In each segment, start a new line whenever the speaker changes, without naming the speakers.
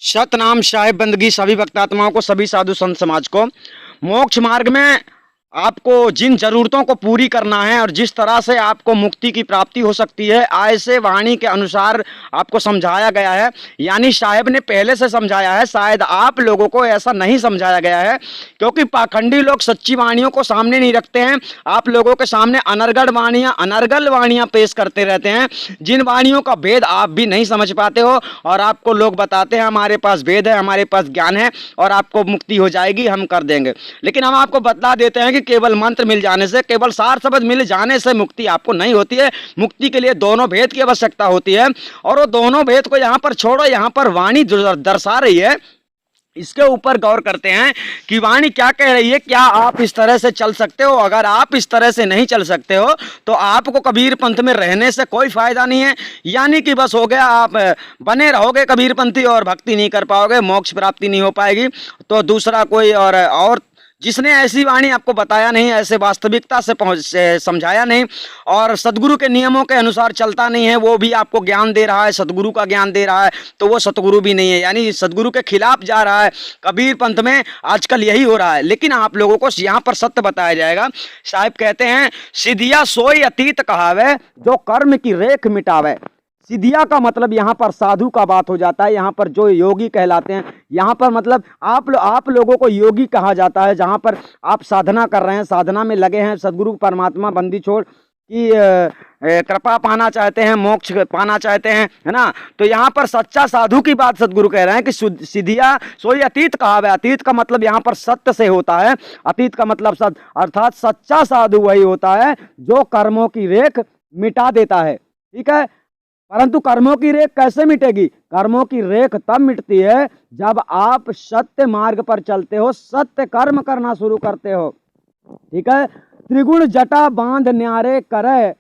सतनाम साहिब बंदगी सभी भक्तात्माओं को, सभी साधु संत समाज को। मोक्ष मार्ग में आपको जिन जरूरतों को पूरी करना है और जिस तरह से आपको मुक्ति की प्राप्ति हो सकती है, ऐसे वाणी के अनुसार आपको समझाया गया है। यानी साहिब ने पहले से समझाया है, शायद आप लोगों को ऐसा नहीं समझाया गया है, क्योंकि पाखंडी लोग सच्ची वाणियों को सामने नहीं रखते हैं। आप लोगों के सामने अनर्गल वाणियाँ पेश करते रहते हैं, जिन वाणियों का भेद आप भी नहीं समझ पाते हो, और आपको लोग बताते हैं हमारे पास भेद है, हमारे पास ज्ञान है और आपको मुक्ति हो जाएगी, हम कर देंगे। लेकिन हम आपको बतला देते हैं कि केवल मंत्र मिल जाने से, केवल सार शब्द मिल जाने से मुक्ति आपको नहीं होती है। मुक्ति के लिए दोनों भेद की आवश्यकता होती है, और वो दोनों भेद को यहाँ पर छोड़ो, यहाँ पर वाणी दर्शा रही है। इसके ऊपर गौर करते हैं कि वाणी क्या कह रही है। क्या आप इस तरह से चल सकते हो? अगर आप इस तरह से नहीं चल सकते हो तो आपको कबीर पंथ में रहने से कोई फायदा नहीं है। यानी कि बस हो गया, आप बने रहोगे कबीर पंथी और भक्ति नहीं कर पाओगे, मोक्ष प्राप्ति नहीं हो पाएगी। तो दूसरा कोई और जिसने ऐसी वाणी आपको बताया नहीं, ऐसे वास्तविकता से समझाया नहीं और सदगुरु के नियमों के अनुसार चलता नहीं है, वो भी आपको ज्ञान दे रहा है, सदगुरु का ज्ञान दे रहा है, तो वो सतगुरु भी नहीं है, यानी सदगुरु के खिलाफ जा रहा है। कबीर पंथ में आजकल यही हो रहा है। लेकिन आप लोगों को यहाँ पर सत्य बताया जाएगा। साहिब कहते हैं, सिधिया सोई अतीत कहावे, जो कर्म की रेख मिटावे। सिधिया का मतलब यहाँ पर साधु का बात हो जाता है। यहाँ पर जो योगी कहलाते हैं, यहाँ पर मतलब आप लोगों को योगी कहा जाता है। जहाँ पर आप साधना कर रहे हैं, साधना में लगे हैं, सदगुरु परमात्मा बंदी छोड़ की कृपा पाना चाहते हैं, मोक्ष पाना चाहते हैं, है ना। तो यहाँ पर सच्चा साधु की बात सदगुरु कह रहे हैं कि सिधिया सोई अतीत कहावे। अतीत का मतलब यहाँ पर सत्य से होता है। अतीत का मतलब सत्य, अर्थात सच्चा साधु वही होता है जो कर्मों की रेख मिटा देता है। ठीक है, परंतु कर्मों की रेख कैसे मिटेगी? कर्मों की रेख तब मिटती है जब आप सत्य मार्ग पर चलते हो, सत्य कर्म करना शुरू करते हो। ठीक है, त्रिगुण जटा बांध न्यारे करे,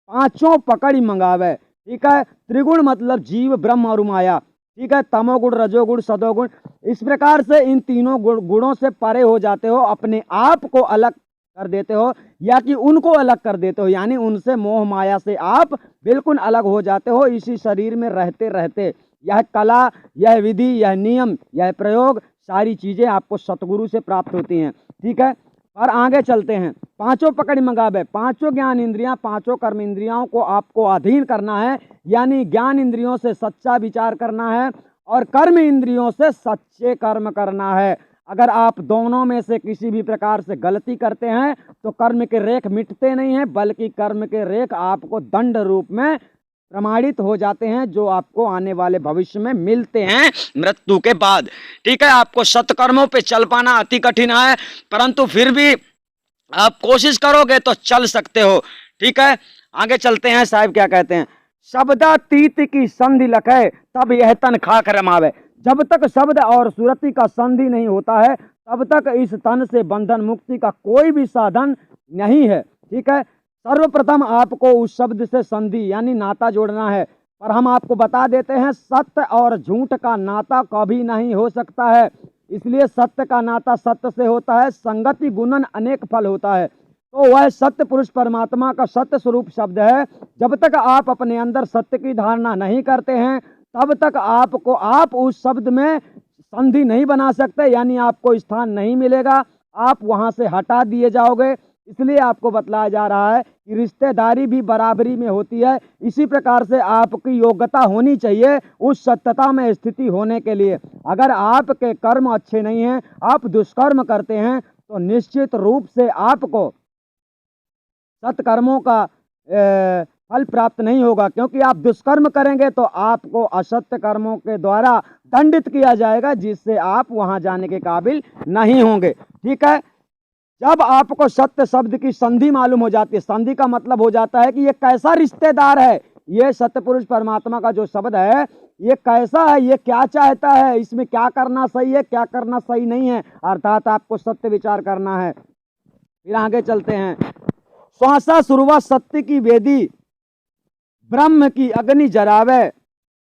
पांचों पकड़ी मंगावे। ठीक है, त्रिगुण मतलब जीव, ब्रह्म और माया। ठीक है, तमोगुण, रजोगुण, सदोगुण, इस प्रकार से इन तीनों गुणों से परे हो जाते हो, अपने आप को अलग कर देते हो या कि उनको अलग कर देते हो। यानी उनसे, मोह माया से आप बिल्कुल अलग हो जाते हो। इसी शरीर में रहते रहते यह कला, यह विधि, यह नियम, यह प्रयोग, सारी चीजें आपको सतगुरु से प्राप्त होती हैं। ठीक है, और आगे चलते हैं। पांचों पकड़ी मंगावे, पांचों ज्ञान इंद्रियां, पांचों कर्म इंद्रियाओं को आपको अधीन करना है। यानी ज्ञान इंद्रियों से सच्चा विचार करना है और कर्म इंद्रियों से सच्चे कर्म करना है। अगर आप दोनों में से किसी भी प्रकार से गलती करते हैं तो कर्म के रेख मिटते नहीं हैं, बल्कि कर्म के रेख आपको दंड रूप में प्रमाणित हो जाते हैं, जो आपको आने वाले भविष्य में मिलते हैं मृत्यु के बाद। ठीक है, आपको सत्कर्मों पे चल पाना अति कठिन है, परंतु फिर भी आप कोशिश करोगे तो चल सकते हो। ठीक है, आगे चलते हैं। साहिब क्या कहते हैं, शब्दातीत की संधि लखे, तब यह तन खाक रमावे। जब तक शब्द और सुरति का संधि नहीं होता है, तब तक इस तन से बंधन मुक्ति का कोई भी साधन नहीं है। ठीक है, सर्वप्रथम आपको उस शब्द से संधि यानी नाता जोड़ना है। पर हम आपको बता देते हैं, सत्य और झूठ का नाता कभी नहीं हो सकता है। इसलिए सत्य का नाता सत्य से होता है। संगति गुणन अनेक फल होता है। तो वह सत्य पुरुष परमात्मा का सत्य स्वरूप शब्द है। जब तक आप अपने अंदर सत्य की धारणा नहीं करते हैं, तब तक आप उस शब्द में संधि नहीं बना सकते, यानी आपको स्थान नहीं मिलेगा, आप वहां से हटा दिए जाओगे। इसलिए आपको बतलाया जा रहा है कि रिश्तेदारी भी बराबरी में होती है। इसी प्रकार से आपकी योग्यता होनी चाहिए उस सत्यता में स्थिति होने के लिए। अगर आपके कर्म अच्छे नहीं हैं, आप दुष्कर्म करते हैं, तो निश्चित रूप से आपको सत्कर्मों का फल प्राप्त नहीं होगा, क्योंकि आप दुष्कर्म करेंगे तो आपको असत्य कर्मों के द्वारा दंडित किया जाएगा, जिससे आप वहां जाने के काबिल नहीं होंगे। ठीक है, जब आपको सत्य शब्द की संधि मालूम हो जाती है, संधि का मतलब हो जाता है कि ये कैसा रिश्तेदार है, ये सत्यपुरुष परमात्मा का जो शब्द है ये कैसा है, ये क्या चाहता है, इसमें क्या करना सही है, क्या करना सही नहीं है, अर्थात आपको सत्य विचार करना है। फिर आगे चलते हैं। श्वासा सुरवा सत्य की वेदी, ब्रह्म की अग्नि जरावे,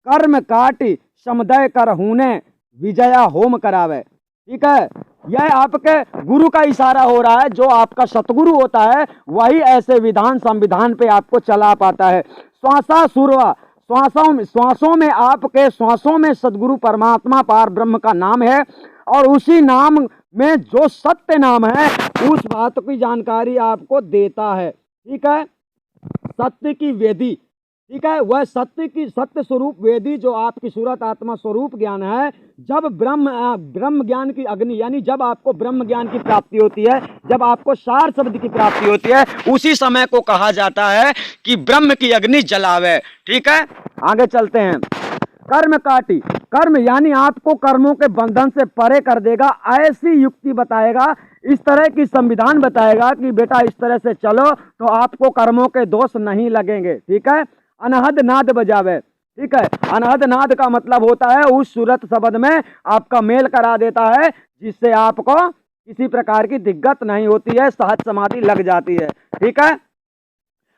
कर्म काटि समुदय कर हूने, विजया होम करावे। ठीक है, यह आपके गुरु का इशारा हो रहा है। जो आपका सतगुरु होता है वही ऐसे विधान संविधान पे आपको चला पाता है। श्वासा सुरवा, श्वासों में आपके श्वासों में सदगुरु परमात्मा पार ब्रह्म का नाम है, और उसी नाम में जो सत्य नाम है उस बात की जानकारी आपको देता है। ठीक है, सत्य की वेदी, ठीक है, वह सत्य स्वरूप वेदी जो आपकी सूरत आत्मा स्वरूप ज्ञान है। जब ब्रह्म ज्ञान की अग्नि, यानी जब आपको ब्रह्म ज्ञान की प्राप्ति होती है, जब आपको सार शब्द की प्राप्ति होती है, उसी समय को कहा जाता है कि ब्रह्म की अग्नि जलावे। ठीक है, आगे चलते हैं। कर्म काटी, कर्म यानी आपको कर्मों के बंधन से परे कर देगा, ऐसी युक्ति बताएगा, इस तरह की संविधान बताएगा कि बेटा इस तरह से चलो तो आपको कर्मों के दोष नहीं लगेंगे। ठीक है, अनहद नाद बजावे, ठीक है, अनहद नाद का मतलब होता है उस सूरत शब्द में आपका मेल करा देता है, जिससे आपको किसी प्रकार की दिक्कत नहीं होती है, सहज समाधि लग जाती है। ठीक है,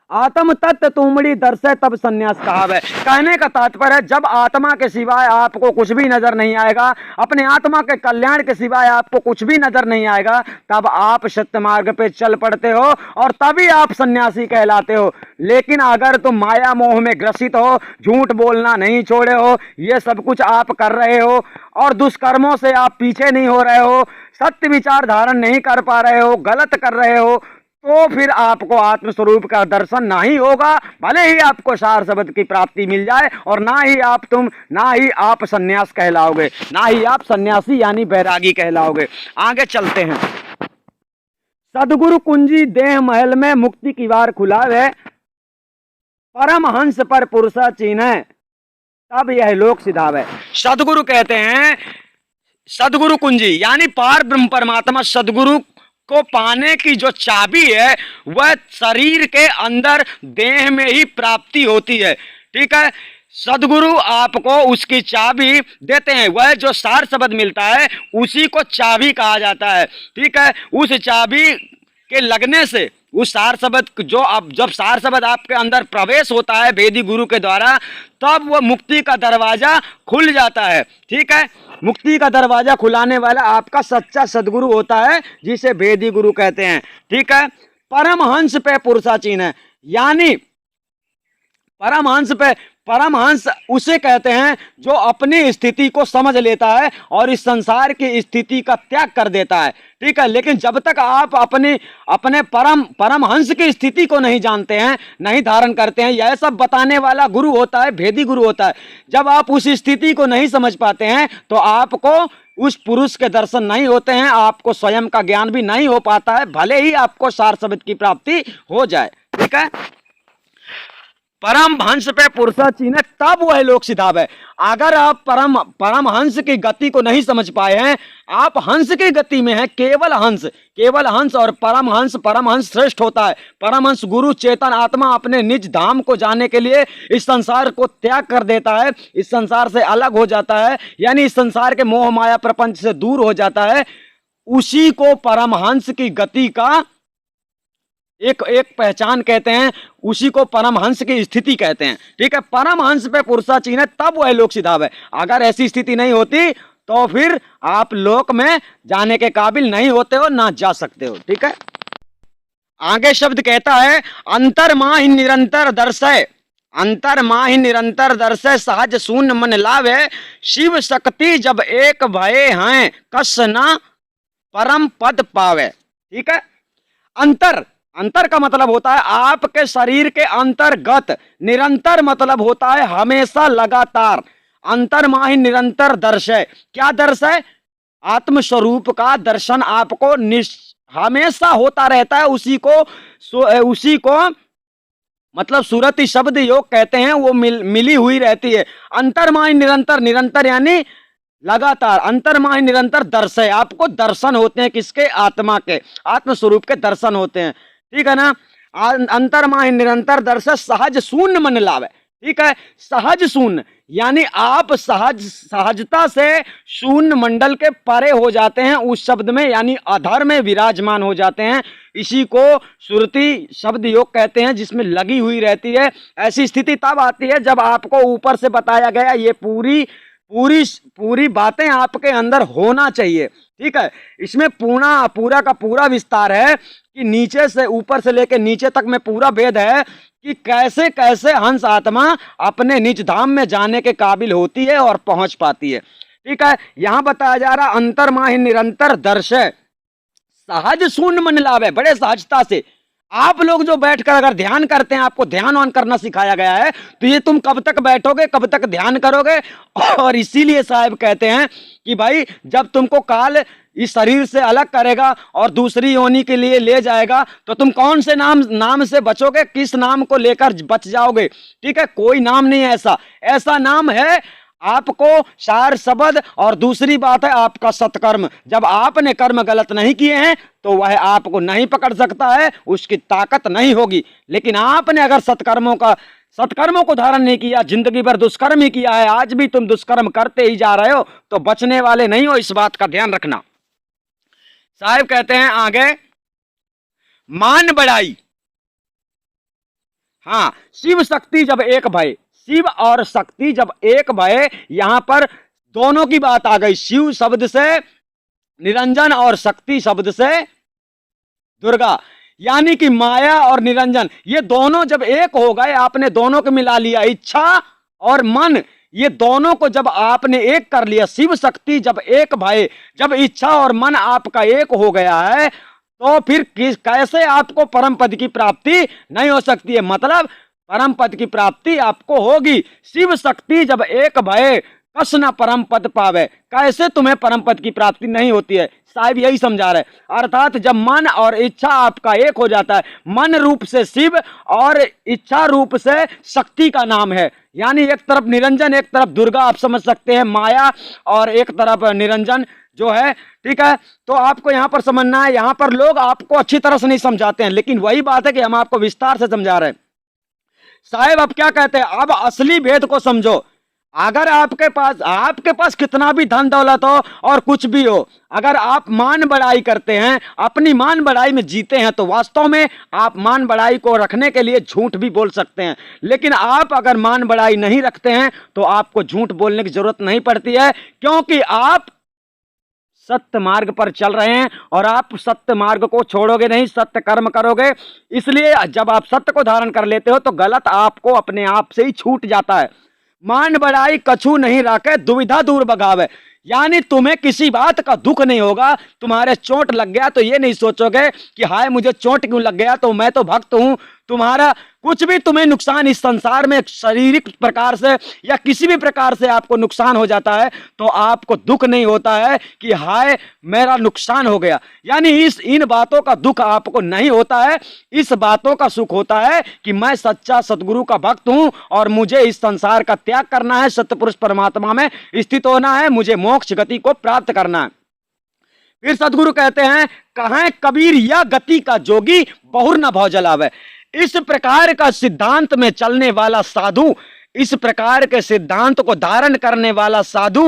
आत्म तत्व तुमड़ी दर्शे तब संन्यास कहावे। कहने का तात्पर्य है जब आत्मा के सिवाय आपको कुछ भी नजर नहीं आएगा, अपने आत्मा के कल्याण के सिवाय आपको कुछ भी नजर नहीं आएगा, तब आप सत्य मार्ग पे चल पड़ते हो और तभी आप सन्यासी कहलाते हो। लेकिन अगर तुम माया मोह में ग्रसित हो, झूठ बोलना नहीं छोड़े हो, ये सब कुछ आप कर रहे हो और दुष्कर्मों से आप पीछे नहीं हो रहे हो, सत्य विचार धारण नहीं कर पा रहे हो, गलत कर रहे हो, तो फिर आपको आत्मस्वरूप का दर्शन नहीं होगा, भले ही आपको सार शब्द की प्राप्ति मिल जाए, और ना ही आप सन्यास कहलाओगे, ना ही आप सन्यासी यानी बैरागी कहलाओगे। आगे चलते हैं। सदगुरु कुंजी देह महल में मुक्ति की वार खुलावे, परमहंस पर पुरुषा चीन्हे तब यह लोक सिधावे। सदगुरु कहते हैं, सदगुरु कुंजी यानी पार ब्रह्म परमात्मा सदगुरु को पाने की जो चाबी है वह शरीर के अंदर देह में ही प्राप्ति होती है। ठीक है, सदगुरु आपको उसकी चाबी देते हैं, वह जो सार शब्द मिलता है उसी को चाबी कहा जाता है। ठीक है, उस चाबी के लगने से उस सार शब्द जो अब जब सार शब्द आपके अंदर प्रवेश होता है वेदी गुरु के द्वारा, तब वह मुक्ति का दरवाजा खुल जाता है। ठीक है, मुक्ति का दरवाजा खुलाने वाला आपका सच्चा सदगुरु होता है, जिसे वेदी गुरु कहते हैं। ठीक है, परमहंस पे पुरुषाचीन है, यानी परमहंस उसे कहते हैं जो अपनी स्थिति को समझ लेता है और इस संसार की स्थिति का त्याग कर देता है। ठीक है, लेकिन जब तक आप अपने परमहंस की स्थिति को नहीं जानते हैं, नहीं धारण करते हैं, यह सब बताने वाला गुरु होता है, भेदी गुरु होता है। जब आप उस स्थिति को नहीं समझ पाते हैं तो आपको उस पुरुष के दर्शन नहीं होते हैं, आपको स्वयं का ज्ञान भी नहीं हो पाता है, भले ही आपको सार शब्द की प्राप्ति हो जाए। ठीक है, परमहंस पे पुरुषा चीन्हे तब वह लोक सिधावे। अगर आप परमहंस की गति को नहीं समझ पाए हैं, आप हंस की गति में हैं, केवल हंस और परमहंस श्रेष्ठ होता है। परमहंस गुरु चेतन आत्मा अपने निज धाम को जाने के लिए इस संसार को त्याग कर देता है, इस संसार से अलग हो जाता है, यानी इस संसार के मोह माया प्रपंच से दूर हो जाता है। उसी को परमहंस की गति का एक पहचान कहते हैं, उसी को परमहंस की स्थिति कहते हैं। ठीक है, परमहंस पे पुरुषा चीन्हे तब वह लोक सिधावे। अगर ऐसी स्थिति नहीं होती तो फिर आप लोक में जाने के काबिल नहीं होते हो, ना जा सकते हो। ठीक है, आगे शब्द कहता है अंतर्माहि निरंतर दर्शय, अंतर्माहि निरंतर दर्शय सहज शून्य मन लावे, शिव शक्ति जब एक भये हैं कस न परम पद पावे। ठीक है, अंतर का मतलब होता है आपके शरीर के अंतर्गत, निरंतर मतलब होता है हमेशा लगातार। अंतर्माहि निरंतर दर्शय, क्या दर्शय? आत्मस्वरूप का दर्शन आपको हमेशा होता रहता है। उसी को मतलब सूरती शब्द योग कहते हैं, वो मिली हुई रहती है। अंतर्माहि निरंतर, निरंतर यानी लगातार, अंतर्माहि निरंतर दर्शय, आपको दर्शन होते हैं, किसके? आत्मा के, आत्मस्वरूप के दर्शन होते हैं। ठीक है ना, अंतर्माहि निरंतर दर्शय सहज शून्य मन लावे। ठीक है, सहज शून्य यानी आप सहजता से शून्य मंडल के परे हो जाते हैं, उस शब्द में यानी अधर में विराजमान हो जाते हैं। इसी को सुरति शब्द योग कहते हैं, जिसमें लगी हुई रहती है। ऐसी स्थिति तब आती है जब आपको ऊपर से बताया गया ये पूरी बातें आपके अंदर होना चाहिए। ठीक है, इसमें पूरा का पूरा विस्तार है कि नीचे से ऊपर से लेकर नीचे तक में पूरा भेद है कि कैसे कैसे हंस आत्मा अपने निज धाम में जाने के काबिल होती है और पहुंच पाती है। ठीक है, यहां बताया जा रहा अंतर्माहि निरंतर दर्शय सहज शून्य मन लावे, बड़े सहजता से आप लोग जो बैठकर अगर ध्यान करते हैं, आपको ध्यान ऑन करना सिखाया गया है, तो ये तुम कब तक बैठोगे, कब तक ध्यान करोगे। और इसीलिए साहब कहते हैं कि भाई जब तुमको काल इस शरीर से अलग करेगा और दूसरी योनि के लिए ले जाएगा, तो तुम कौन से नाम से बचोगे, किस नाम को लेकर बच जाओगे। ठीक है, कोई नाम नहीं है ऐसा नाम है आपको सार शब्द, और दूसरी बात है आपका सत्कर्म। जब आपने कर्म गलत नहीं किए हैं तो वह आपको नहीं पकड़ सकता है, उसकी ताकत नहीं होगी। लेकिन आपने अगर सत्कर्मों को धारण नहीं किया, जिंदगी भर दुष्कर्म ही किया है, आज भी तुम दुष्कर्म करते ही जा रहे हो, तो बचने वाले नहीं हो, इस बात का ध्यान रखना। साहब कहते हैं आगे, मान बढ़ाई। हाँ, शिव शक्ति जब एक भय, शिव और शक्ति जब एक भय, यहां पर दोनों की बात आ गई। शिव शब्द से निरंजन और शक्ति शब्द से दुर्गा, यानी कि माया और निरंजन, ये दोनों जब एक हो गए, आपने दोनों को मिला लिया, इच्छा और मन, ये दोनों को जब आपने एक कर लिया, शिव शक्ति जब एक भय, जब इच्छा और मन आपका एक हो गया है, तो फिर कैसे आपको परम पद की प्राप्ति नहीं हो सकती है। मतलब परम पद की प्राप्ति आपको होगी। शिव शक्ति जब एक भय, कस न परम पद पावे, कैसे तुम्हें परम पद की प्राप्ति नहीं होती है, साहब यही समझा रहे। अर्थात जब मन और इच्छा आपका एक हो जाता है, मन रूप से शिव और इच्छा रूप से शक्ति का नाम है, यानी एक तरफ निरंजन, एक तरफ दुर्गा, आप समझ सकते हैं माया, और एक तरफ निरंजन जो है। ठीक है, तो आपको यहां पर समझना है। यहां पर लोग आपको अच्छी तरह से नहीं समझाते हैं, लेकिन वही बात है कि हम आपको विस्तार से समझा रहे हैं। साहब अब क्या कहते हैं, अब असली भेद को समझो। अगर आपके पास कितना भी धन दौलत हो और कुछ भी हो, अगर आप मान बढ़ाई करते हैं, अपनी मान बढ़ाई में जीते हैं, तो वास्तव में आप मान बढ़ाई को रखने के लिए झूठ भी बोल सकते हैं। लेकिन आप अगर मान बढ़ाई नहीं रखते हैं तो आपको झूठ बोलने की जरूरत नहीं पड़ती है, क्योंकि आप सत्य मार्ग पर चल रहे हैं और आप सत्य मार्ग को छोड़ोगे नहीं, सत्य कर्म करोगे। इसलिए जब आप सत्य को धारण कर लेते हो तो गलत आपको अपने आप से ही छूट जाता है। मान बढ़ाई कछु नहीं राखे, दुविधा दूर भगावे, यानी तुम्हें किसी बात का दुख नहीं होगा। तुम्हारे चोट लग गया तो ये नहीं सोचोगे कि हाय मुझे चोट क्यों लग गया, तो मैं तो भक्त हूं। तुम्हारा कुछ भी तुम्हें नुकसान इस संसार में शारीरिक प्रकार से या किसी भी प्रकार से आपको नुकसान हो जाता है, तो आपको दुख नहीं होता है कि हाय मेरा नुकसान हो गया, यानी इन बातों का दुख आपको नहीं होता है। इस बातों का सुख होता है कि मैं सच्चा सतगुरु का भक्त हूं और मुझे इस संसार का त्याग करना है, सत्यपुरुष परमात्मा में स्थित होना है, मुझे मोक्ष गति को प्राप्त करना है। फिर सतगुरु कहते हैं, कहें कबीर या गति का जोगी बहुर न भव जलावे। इस प्रकार का सिद्धांत में चलने वाला साधु, इस प्रकार के सिद्धांत को धारण करने वाला साधु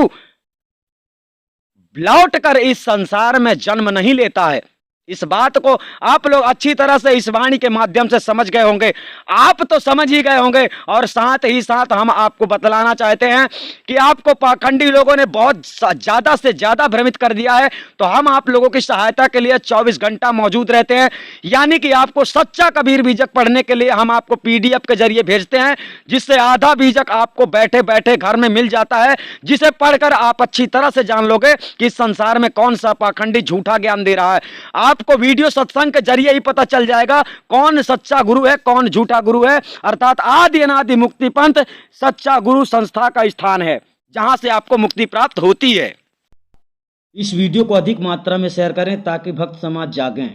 लौट कर इस संसार में जन्म नहीं लेता है। इस बात को आप लोग अच्छी तरह से इस वाणी के माध्यम से समझ गए होंगे, आप तो समझ ही गए होंगे। और साथ ही साथ हम आपको बतलाना चाहते हैं कि आपको पाखंडी लोगों ने बहुत ज्यादा से ज्यादा भ्रमित कर दिया है, तो हम आप लोगों की सहायता के लिए 24 घंटा मौजूद रहते हैं। यानी कि आपको सच्चा कबीर बीजक पढ़ने के लिए हम आपको PDF के जरिए भेजते हैं, जिससे आधा बीजक आपको बैठे बैठे घर में मिल जाता है, जिसे पढ़कर आप अच्छी तरह से जान लोगे कि इस संसार में कौन सा पाखंडी झूठा ज्ञान दे रहा है। आपको वीडियो सत्संग के जरिए ही पता चल जाएगा कौन सच्चा गुरु है, कौन झूठा गुरु है। अर्थात आदि अनादि मुक्ति पंथ सच्चा गुरु संस्था का स्थान है, जहां से आपको मुक्ति प्राप्त होती है। इस वीडियो को अधिक मात्रा में शेयर करें ताकि भक्त समाज जागें।